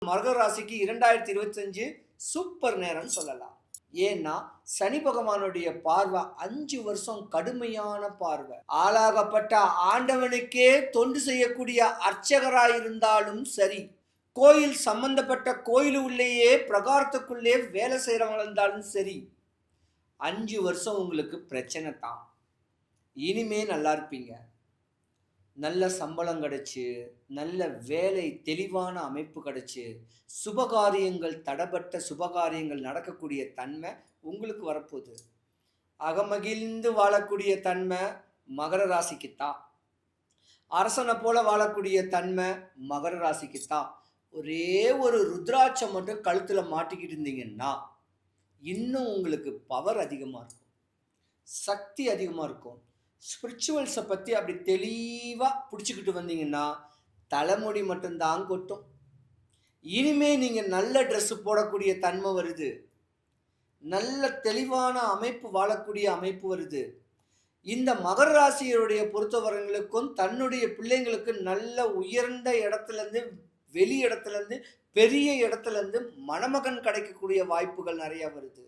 மகர ராசிக்கு 2025 சூப்பர் நேரம் சொல்லலாம். ஏன்னா சனி பகவானுடைய பார்வை 5 வருஷம் கடுமையான பார்வை. ஆளாகப்பட்ட ஆண்டவனுக்கே தொண்டு செய்யக்கூடிய அர்ச்சகராயிருந்தாலும் சரி, கோயில் சம்பந்தப்பட்ட கோயிலுள்ளேயே பிரகாரத்துக்குள்ளே வேலை செய்யறவங்க இருந்தாலும் சரி, 5 வருஷம் உங்களுக்கு பிரச்சனை தான். இனிமே நல்லா இருப்பீங்க. நல்ல சம்பளம் கிடைச்சு, நல்ல வேலை தெளிவான அமைப்பு கிடைச்சு, சுபகாரியங்கள் தடப்பட்ட சுபகாரியங்கள் நடக்கக்கூடிய தன்மை உங்களுக்கு வரப்போகுது. அகமகிழ்ந்து வாழக்கூடிய தன்மை மகர ராசிக்குத்தான். அரசனை போல வாழக்கூடிய தன்மை மகர ராசிக்குத்தான். ஒரே ஒரு ருத்ராட்சம் மட்டும் கழுத்தில் மாட்டிக்கிட்டு இருந்தீங்கன்னா இன்னும் உங்களுக்கு பவர் அதிகமாக இருக்கும், சக்தி அதிகமாக இருக்கும். ஸ்பிரிச்சுவல்ஸை பற்றி அப்படி தெளிவாக பிடிச்சிக்கிட்டு வந்தீங்கன்னா தலைமுடி மட்டும்தான் கொட்டும். இனிமே நீங்கள் நல்ல ட்ரெஸ்ஸு போடக்கூடிய தன்மை வருது, நல்ல தெளிவான அமைப்பு வாழக்கூடிய அமைப்பு வருது. இந்த மகர ராசியருடைய பொறுத்தவரைகளுக்கும் தன்னுடைய பிள்ளைங்களுக்கு நல்ல உயர்ந்த இடத்துலேருந்து, வெளி இடத்துலேருந்து, பெரிய இடத்துலேருந்து மணமகன் கிடைக்கக்கூடிய வாய்ப்புகள் நிறையா வருது.